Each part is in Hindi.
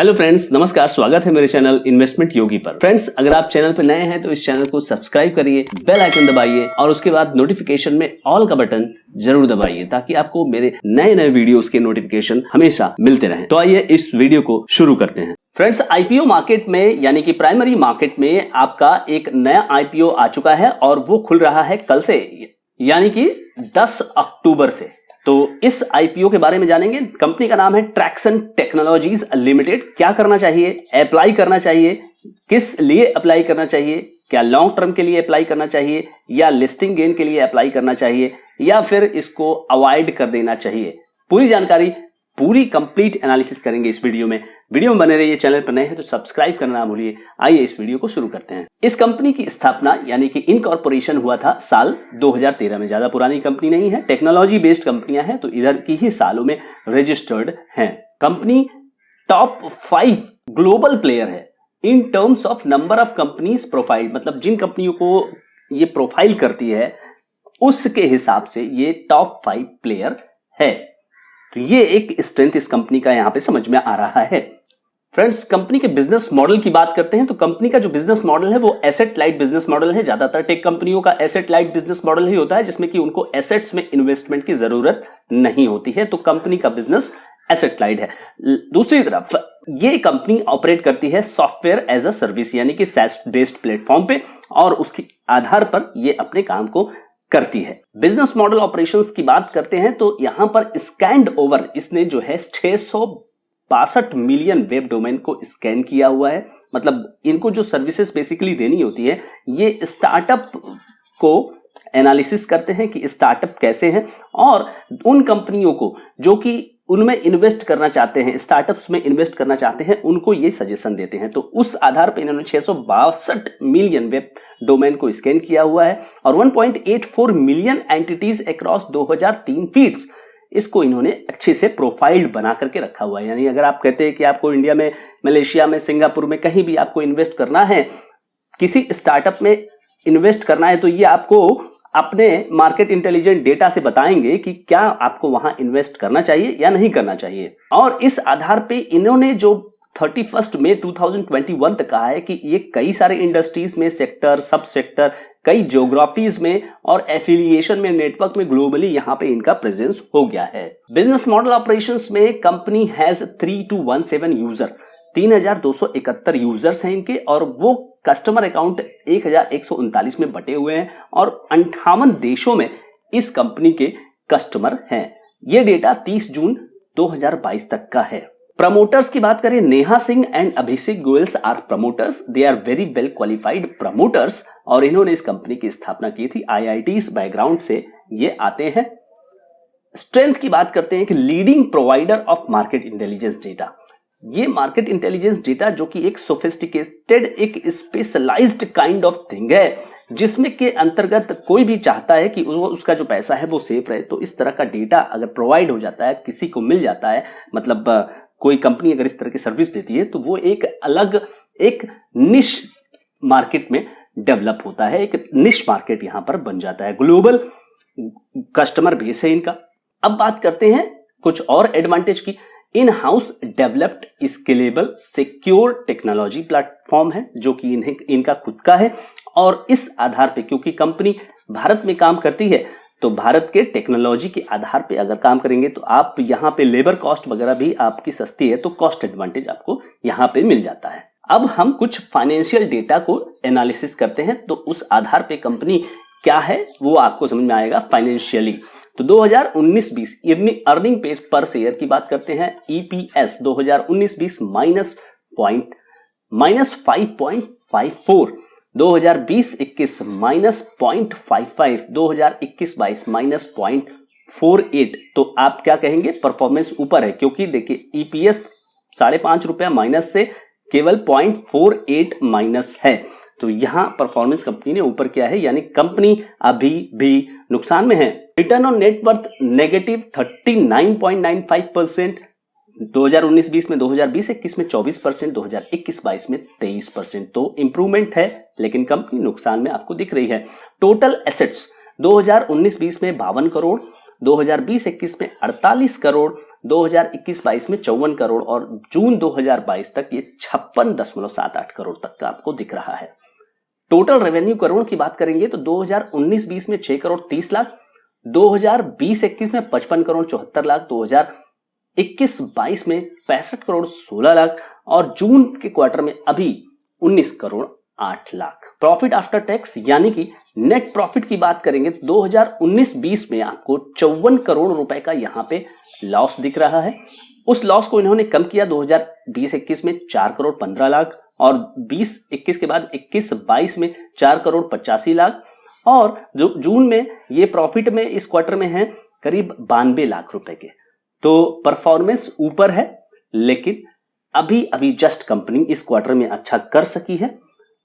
हेलो फ्रेंड्स, नमस्कार। स्वागत है मेरे चैनल इन्वेस्टमेंट योगी पर। फ्रेंड्स, अगर आप चैनल पर नए हैं तो इस चैनल को सब्सक्राइब करिए, बेल आइकन दबाइए और उसके बाद नोटिफिकेशन में ऑल का बटन जरूर दबाइए ताकि आपको मेरे नए नए वीडियोस के नोटिफिकेशन हमेशा मिलते रहें। तो आइए इस वीडियो को शुरू करते हैं। फ्रेंड्स, आईपीओ मार्केट में यानी कि प्राइमरी मार्केट में आपका एक नया आईपीओ आ चुका है और वो खुल रहा है कल से यानी कि 10 अक्टूबर से। तो इस आईपीओ के बारे में जानेंगे। कंपनी का नाम है ट्रैक्सन टेक्नोलॉजीज लिमिटेड। क्या करना चाहिए, अप्लाई करना चाहिए, किस लिए अप्लाई करना चाहिए, क्या लॉन्ग टर्म के लिए अप्लाई करना चाहिए या लिस्टिंग गेन के लिए अप्लाई करना चाहिए या फिर इसको अवॉइड कर देना चाहिए, पूरी जानकारी, पूरी कंप्लीट एनालिसिस करेंगे इस वीडियो में। वीडियो में बने रहिए। चैनल पर नए हैं तो सब्सक्राइब करना ना भूलिए। आइए इस वीडियो को शुरू करते हैं। इस कंपनी की स्थापना यानी कि इनकॉर्पोरेशन हुआ था साल 2013 में। ज्यादा पुरानी कंपनी नहीं है, टेक्नोलॉजी बेस्ड कंपनियां हैं तो इधर की ही सालों में रजिस्टर्ड हैं। कंपनी टॉप 5 ग्लोबल प्लेयर है in terms of number of companies profile. मतलब जिन कंपनियों को ये प्रोफाइल करती है उसके हिसाब से ये टॉप 5 प्लेयर है। तो ये एक स्ट्रेंथ इस कंपनी का यहां पे समझ में आ रहा है। फ्रेंड्स, कंपनी के बिजनेस मॉडल की बात करते हैं तो कंपनी का जो बिजनेस मॉडल है वो एसेट लाइट बिजनेस मॉडल है। ज्यादातर टेक कंपनियों का एसेट लाइट बिजनेस मॉडल ही होता है जिसमें कि उनको एसेट्स में इन्वेस्टमेंट की जरूरत नहीं होती है। तो कंपनी का बिजनेस एसेट लाइट है। दूसरी तरफ ये कंपनी ऑपरेट करती है सॉफ्टवेयर एज अ सर्विस यानी कि सैस बेस्ड प्लेटफॉर्म पे और उसके आधार पर ये अपने काम को करती है। बिजनेस मॉडल ऑपरेशंस की बात करते हैं तो यहां पर स्कैन्ड ओवर इसने जो है 662 मिलियन वेब डोमेन को स्कैन किया हुआ है। मतलब इनको जो सर्विसेज बेसिकली देनी होती है ये स्टार्टअप को एनालिसिस करते हैं कि स्टार्टअप कैसे हैं और उन कंपनियों को जो कि उनमें इन्वेस्ट करना चाहते हैं, स्टार्टअप्स में इन्वेस्ट करना चाहते हैं, उनको ये सजेशन देते हैं। तो उस आधार पर इन्होंने 662 मिलियन वेब डोमेन को स्कैन किया हुआ है और 1.84 मिलियन एंटिटीज अक्रॉस 2003 फीट्स इसको इन्होंने अच्छे से प्रोफाइल्ड बना करके रखा हुआ है। यानी अगर आप कहते हैं कि आपको इंडिया में, मलेशिया में, सिंगापुर में कहीं भी आपको इन्वेस्ट करना है, किसी स्टार्टअप में इन्वेस्ट करना है तो ये आपको अपने मार्केट इंटेलिजेंट डेटा से बताएंगे कि क्या आपको वहां इन्वेस्ट करना चाहिए या नहीं करना चाहिए। और इस आधार पे इन्होंने जो 31 मई 2021 तक कहा है कि ये कई सारे इंडस्ट्रीज में, सेक्टर, सब सेक्टर, कई ज्योग्राफीज में और एफिलिएशन में, नेटवर्क में ग्लोबली यहां पे इनका प्रेजेंस हो गया है। बिजनेस मॉडल ऑपरेशंस में कंपनी हैज 3217 यूजर, 3271 यूजर्स हैं इनके और वो कस्टमर अकाउंट 1139 में बटे हुए हैं और 58 देशों में इस कंपनी के कस्टमर हैं। ये डेटा 30 जून 2022 तक का है। प्रमोटर्स की बात करें, Neha Singh and Abhishek Goyals are promoters. They are very well qualified promoters और इन्होंने इस कंपनी की स्थापना की थी। IITs बैकग्राउंड से ये आते हैं। स्ट्रेंथ की बात करते हैं कि leading provider of market intelligence data. ये मार्केट इंटेलिजेंस डेटा जो कि एक सोफिस्टिकेटेड, एक स्पेशलाइज्ड काइंड ऑफ थिंग है जिसमें के अंतर्गत कोई भी चाहता है कि उसका जो पैसा है वो सेफ रहे। तो इस तरह का डेटा अगर प्रोवाइड हो जाता है, किसी को मिल जाता है, मतलब कोई कंपनी अगर इस तरह की सर्विस देती है तो वो एक अलग, एक निश मार्केट में डेवलप होता है। एक निश मार्केट यहां पर बन जाता है। ग्लोबल कस्टमर बेस है इनका। अब बात करते हैं कुछ और एडवांटेज की। In house developed scalable secure technology platform है जो कि इनका खुद का है और इस आधार पे, क्योंकि कंपनी भारत में काम करती है तो भारत के टेक्नोलॉजी के आधार पे अगर काम करेंगे तो आप यहाँ पे लेबर कॉस्ट वगैरह भी आपकी सस्ती है तो कॉस्ट एडवांटेज आपको यहाँ पे मिल जाता है। अब हम कुछ फाइनेंशियल डेटा को एनालिसिस करते हैं तो उस आधार पे कंपनी क्या है वो आपको समझ में आएगा फाइनेंशियली। तो 2019-20 अर्निंग पेज पर शेयर की बात करते हैं। EPS 2019-20 minus 5.54, 2020-21 minus 0.55, 2021-22 minus 0.48। तो आप क्या कहेंगे, परफॉर्मेंस ऊपर है क्योंकि देखिए EPS 5.5 रुपया माइनस से केवल 0.48 माइनस है। तो यहां परफॉर्मेंस कंपनी ने ऊपर किया है यानी कंपनी अभी भी नुकसान में है। रिटर्न ऑन नेटवर्थ नेगेटिव 39.95% 2019-20 में, 2020-21 में 24%, 2021-22 में 23%। तो इंप्रूवमेंट है लेकिन कंपनी नुकसान में आपको दिख रही है। टोटल एसेट्स 2019-20 में 52 करोड़, 2020-21 में 48 करोड़, 2021-22 में 54 करोड़ और जून 2022 तक ये 56.78 करोड़ तक का आपको दिख रहा है। टोटल रेवेन्यू करोड़ की बात करेंगे तो 2019-20 में 6 करोड़ 30 लाख, 2020-21 में 55 करोड़ 74 लाख, 2021-22 में 65 करोड़ 16 लाख और जून के क्वार्टर में अभी 19 crore 8 lakh. Profit after tax यानी कि नेट प्रॉफिट की बात करेंगे तो 2019-20 में आपको 54 करोड़ रुपए का यहां पे लॉस दिख रहा है। उस लॉस को इन्होंने कम किया 2020-21 में 4 करोड़ 15 लाख और 20-21 के बाद 21-22 में 4 करोड़ 85 लाख और जो जून में ये प्रॉफिट में इस क्वार्टर में है करीब 92 लाख रुपए के। तो परफॉर्मेंस ऊपर है, लेकिन अभी जस्ट कंपनी इस क्वार्टर में अच्छा कर सकी है।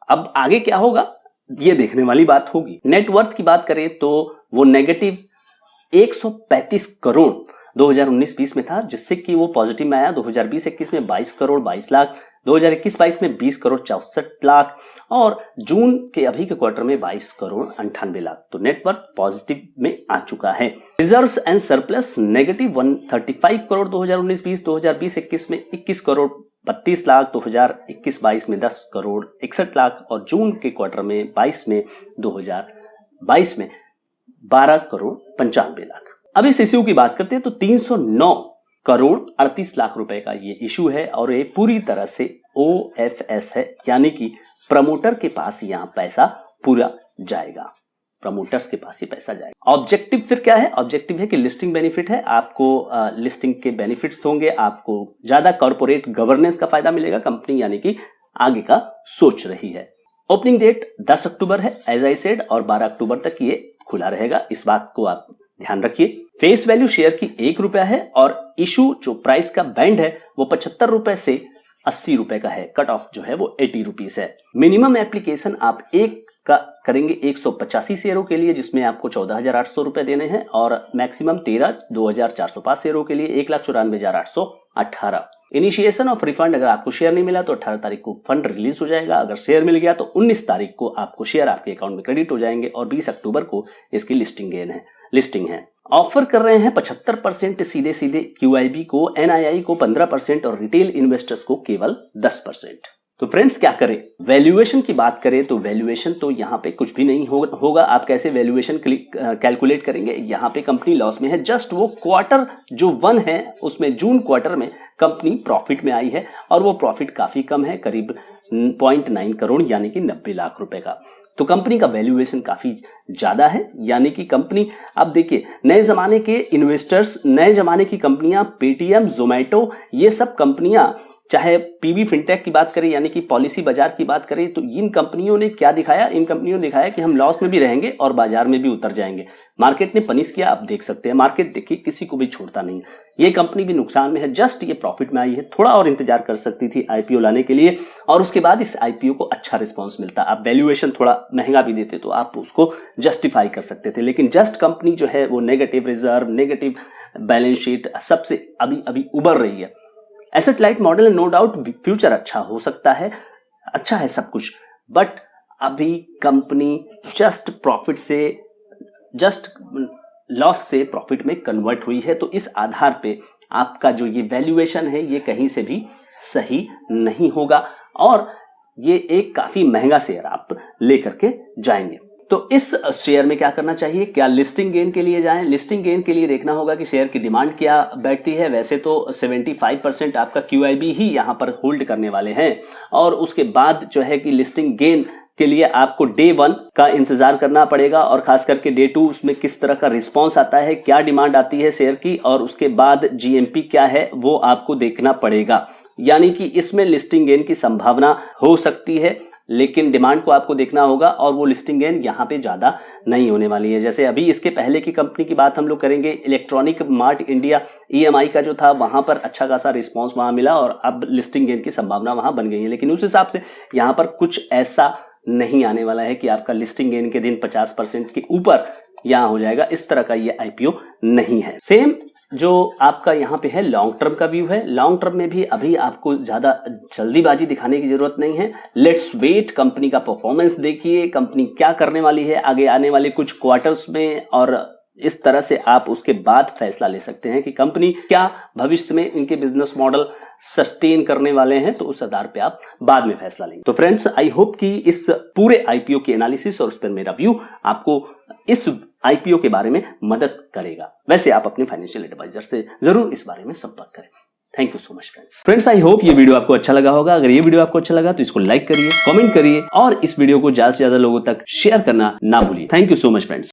अब आगे क्या होगा ये देखने वाली बात होगी। नेटवर्थ की बात करें तो वो नेगेटिव 135 करोड़ 2019-20 में था, जिससे कि वो पॉजिटिव में आया 2020-21 में 22 करोड़ 22 लाख, 2021-22 में 20 करोड़ 64 लाख और जून के अभी के क्वार्टर में 22 करोड़ 98 लाख। तो नेटवर्थ पॉजिटिव में आ चुका है। Reserves and surplus negative 135 crore 2019-20, 2020-21 में 21 करोड़ 32 लाख, 2021-22 में 10 करोड़ 61 लाख और जून के क्वार्टर में 2022 में 12 करोड़ 95 लाख। अब इस इश्यू की बात करते हैं तो 309 करोड़ 38 लाख रुपए का ये इश्यू है और ये पूरी तरह से OFS है, यानी कि प्रमोटर के पास यहां पैसा पूरा जाएगा, प्रमोटर्स के पास ही पैसा जाएगा। ऑब्जेक्टिव फिर क्या है? ऑब्जेक्टिव है कि लिस्टिंग बेनिफिट है, आपको लिस्टिंग के बेनिफिट्स होंगे, आपको ज्यादा कॉर्पोरेट गवर्नेंस का फायदा मिलेगा, कंपनी यानी कि आगे का सोच रही है। ओपनिंग डेट 10 अक्टूबर है एज आई सेड और 12 अक्टूबर तक ये खुला रहेगा, इस बात को आप ध्यान रखिए। फेस वैल्यू शेयर की 1 रुपया है और इशू जो प्राइस का बैंड है वो 75 रुपए से 80 रुपए का है। कट ऑफ जो है वो 80 रुपीस है। मिनिमम एप्लीकेशन आप एक का करेंगे 185 शेयरों के लिए, जिसमें आपको 14,800 रुपए देने हैं और मैक्सिमम 2,405 शेयरों के लिए 1,94,818। इनिशिएशन ऑफ रिफंड, अगर आपको शेयर नहीं मिला तो 18 तारीख को फंड रिलीज हो जाएगा, अगर शेयर मिल गया तो 19 तारीख को आपको शेयर आपके अकाउंट में क्रेडिट हो जाएंगे और 20 अक्टूबर को इसकी लिस्टिंग है। ऑफर कर रहे हैं 75% सीधे QIB को, NII को 15% और रिटेल इन्वेस्टर्स को केवल 10%। तो फ्रेंड्स क्या करें? वैल्यूएशन की बात करें तो वैल्यूएशन तो यहाँ पे कुछ भी नहीं होगा। आप कैसे वैल्यूएशन कैलकुलेट करेंगे? यहाँ पे कंपनी लॉस में है, जस्ट वो क्वार्टर जो 1 है उसमें जून क्वार्टर में कंपनी प्रॉफिट में आई है और वो प्रॉफिट काफी कम है, करीब 0.9 करोड़ यानी कि 90 लाख रुपए का। तो कंपनी का वैल्यूएशन काफी ज्यादा है, यानी कि कंपनी, अब देखिए नए जमाने के इन्वेस्टर्स, नए जमाने की कंपनियां, पेटीएम, जोमैटो, ये सब कंपनियां, चाहे पीबी फिनटेक की बात करें यानी कि पॉलिसी बाजार की बात करें, तो इन कंपनियों ने क्या दिखाया? इन कंपनियों ने दिखाया कि हम लॉस में भी रहेंगे और बाजार में भी उतर जाएंगे। मार्केट ने पनिश किया, आप देख सकते हैं मार्केट, देखिए किसी को भी छोड़ता नहीं। ये कंपनी भी नुकसान में है, जस्ट ये प्रॉफिट में आई है, थोड़ा और इंतजार कर सकती थी आईपीओ लाने के लिए और उसके बाद इस आईपीओ को अच्छा रिस्पॉन्स मिलता। आप वैल्यूएशन थोड़ा महंगा भी देते तो आप उसको जस्टिफाई कर सकते थे, लेकिन जस्ट कंपनी जो है वो negative reserve, negative balance sheet सबसे अभी उबर रही है। Asset light model, no doubt future अच्छा हो सकता है, अच्छा है सब कुछ, बट अभी कंपनी जस्ट लॉस से प्रॉफिट में कन्वर्ट हुई है। तो इस आधार पे आपका जो ये वैल्यूएशन है ये कहीं से भी सही नहीं होगा और ये एक काफी महंगा शेयर आप लेकर के जाएंगे। तो इस शेयर में क्या करना चाहिए? क्या लिस्टिंग गेन के लिए जाएं? लिस्टिंग गेन के लिए देखना होगा कि शेयर की डिमांड क्या बैठती है। वैसे तो 75% आपका QIB ही यहां पर होल्ड करने वाले हैं और उसके बाद जो है कि लिस्टिंग गेन के लिए आपको डे 1 का इंतजार करना पड़ेगा और खास करके डे 2 उसमें किस तरह का रिस्पॉन्स आता है, क्या डिमांड आती है शेयर की और उसके बाद GMP क्या है वो आपको देखना पड़ेगा। यानी कि इसमें लिस्टिंग गेन की संभावना हो सकती है, लेकिन डिमांड को आपको देखना होगा और वो लिस्टिंग गेन यहाँ पे ज्यादा नहीं होने वाली है। जैसे अभी इसके पहले की कंपनी की बात हम लोग करेंगे, इलेक्ट्रॉनिक मार्ट इंडिया EMI का जो था वहां पर अच्छा खासा रिस्पांस वहां मिला और अब लिस्टिंग गेन की संभावना वहां बन गई है, लेकिन उस हिसाब से यहाँ पर कुछ ऐसा नहीं आने वाला है कि आपका लिस्टिंग गेन के दिन 50% के ऊपर यहाँ हो जाएगा, इस तरह का ये IPO नहीं है। सेम जो आपका यहाँ पे है लॉन्ग टर्म का व्यू है, लॉन्ग टर्म में भी अभी आपको ज्यादा जल्दीबाजी दिखाने की जरूरत नहीं है। लेट्स वेट, कंपनी का परफॉर्मेंस देखिए, कंपनी क्या करने वाली है आगे आने वाले कुछ क्वार्टर्स में और इस तरह से आप उसके बाद फैसला ले सकते हैं कि कंपनी क्या भविष्य में इनके बिजनेस मॉडल सस्टेन करने वाले हैं, तो उस आधार पे आप बाद में फैसला लेंगे। तो फ्रेंड्स, आई होप कि इस पूरे आईपीओ की एनालिसिस और उस पर मेरा व्यू आपको इस आईपीओ के बारे में मदद करेगा। वैसे आप अपने फाइनेंशियल एडवाइजर से जरूर इस बारे में संपर्क करें। Thank you so much friends. I hope ये वीडियो आपको अच्छा लगा होगा। अगर ये वीडियो आपको अच्छा लगा तो इसको लाइक करिए, कमेंट करिए और इस वीडियो को ज्यादा से ज्यादा लोगों तक शेयर करना ना भूलिए। Thank you so much friends.